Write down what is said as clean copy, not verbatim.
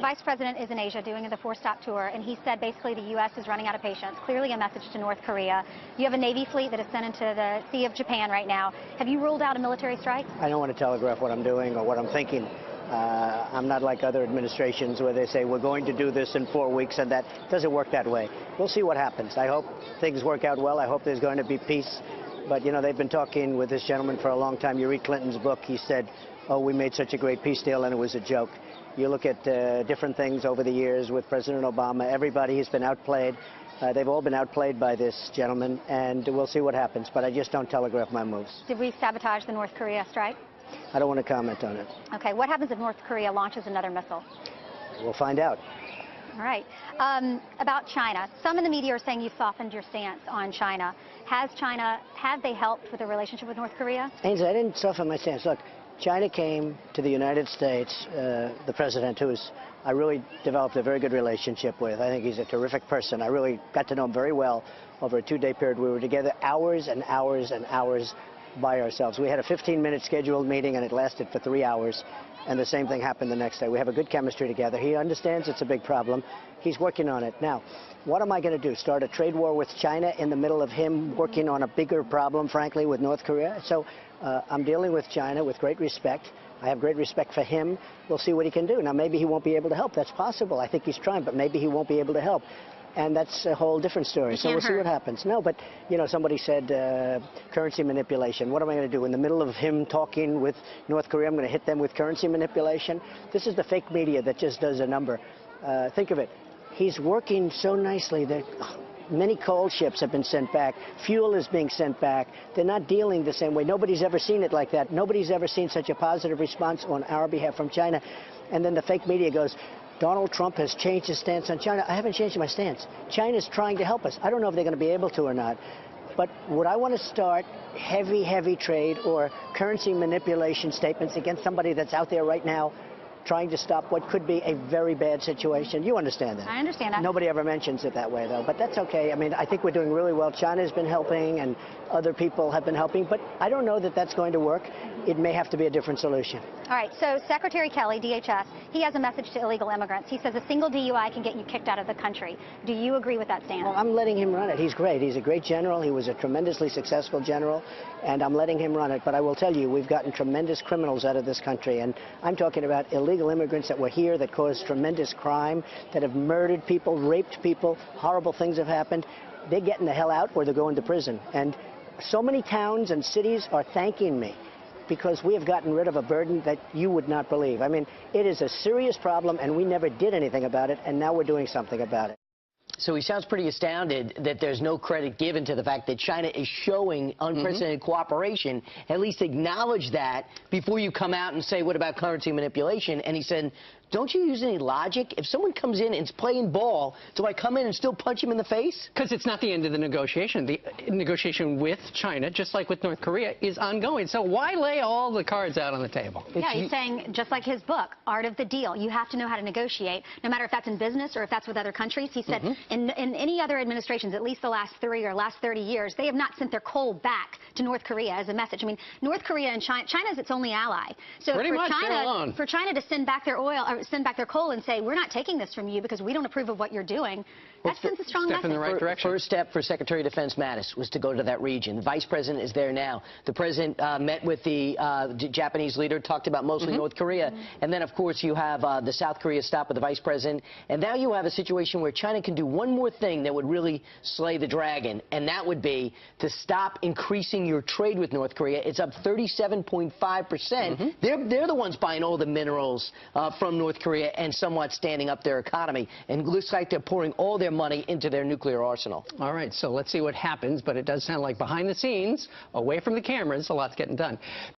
Vice President is in Asia doing the four-stop tour, and he said basically the U.S. is running out of patience. Clearly a message to North Korea. You have a Navy fleet that is sent into the Sea of Japan right now. Have you ruled out a military strike? I don't want to telegraph what I'm doing or what I'm thinking. I'm not like other administrations where they say we're going to do this in 4 weeks, and that doesn't work that way. We'll see what happens. I hope things work out well. I hope there's going to be peace. But, you know, they've been talking with this gentleman for a long time. You read Clinton's book. He said, oh, we made such a great peace deal, and it was a joke. You look at different things over the years with President Obama. Everybody has been outplayed. They've all been outplayed by this gentleman, and we'll see what happens. But I just don't telegraph my moves. Did we sabotage the North Korea strike? I don't want to comment on it. Okay. What happens if North Korea launches another missile? We'll find out. All right. About China, some in the media are saying you've softened your stance on China. Have they helped with the relationship with North Korea? Ainsley, I didn't soften my stance. Look, China came to the United States, the president, I really developed a very good relationship with. I think he's a terrific person. I really got to know him very well over a 2-day period. We were together hours and hours and hours by ourselves. We had a 15-minute scheduled meeting, and it lasted for 3 hours. And the same thing happened the next day. We have a good chemistry together. He understands it's a big problem. He's working on it. Now, what am I going to do? Start a trade war with China in the middle of him working on a bigger problem, frankly, with North Korea? So I'm dealing with China with great respect. I have great respect for him. We'll see what he can do. Now, maybe he won't be able to help. That's possible. I think he's trying, but maybe he won't be able to help. And that's a whole different story. So we'll see what happens. No, but, you know, somebody said currency manipulation. What am I going to do? In the middle of him talking with North Korea, I'm going to hit them with currency manipulation? This is the fake media that just does a number. Think of it. He's working so nicely that many coal ships have been sent back. Fuel is being sent back. They're not dealing the same way. Nobody's ever seen it like that. Nobody's ever seen such a positive response on our behalf from China. And then the fake media goes, Donald Trump has changed his stance on China. I haven't changed my stance. China's trying to help us. I don't know if they're going to be able to or not. But would I want to start heavy trade or currency manipulation statements against somebody that's out there right now trying to stop what could be a very bad situation? You understand that. I understand that. Nobody ever mentions it that way, though. But that's okay. I mean, I think we're doing really well. China's been helping, and other people have been helping. But I don't know that that's going to work. It may have to be a different solution. All right. So Secretary Kelly, DHS, he has a message to illegal immigrants. He says a single DUI can get you kicked out of the country. Do you agree with that stance? Well, I'm letting him run it. He's great. He's a great general. He was a tremendously successful general, and I'm letting him run it. But I will tell you, we've gotten tremendous criminals out of this country, and I'm talking about illegal immigrants that were here that caused tremendous crime, that have murdered people, raped people, horrible things have happened. They're getting the hell out or they're going to prison. And so many towns and cities are thanking me because we have gotten rid of a burden that you would not believe. I mean, it is a serious problem, and we never did anything about it, and now we're doing something about it. So he sounds pretty astounded that there's no credit given to the fact that China is showing unprecedented cooperation. At least acknowledge that before you come out and say, what about currency manipulation? And he said, don't you use any logic? If someone comes in and is playing ball, do I come in and still punch him in the face? Because it's not the end of the negotiation. The negotiation with China, just like with North Korea, is ongoing. So why lay all the cards out on the table? Yeah, he's saying, just like his book, Art of the Deal, you have to know how to negotiate, no matter if that's in business or if that's with other countries. He said in any other administrations, at least the last 3 or last 30 years, they have not sent their coal back to North Korea as a message. I mean, North Korea and China's its only ally. So for China to send back their oil or send back their coal and say, we're not taking this from you because we don't approve of what you're doing, that sends a strong message. In the right direction. First step for Secretary of Defense Mattis was to go to that region. The Vice President is there now. The President met with the Japanese leader, talked about mostly North Korea. And then, of course, you have the South Korea stop with the Vice President. And now you have a situation where China can do one more thing that would really slay the dragon, and that would be to stop increasing your trade with North Korea. It's up 37.5%. They're the ones buying all the minerals from North Korea and somewhat standing up their economy. And it looks like they're pouring all their money into their nuclear arsenal. All right, so let's see what happens. But it does sound like behind the scenes, away from the cameras, a lot's getting done.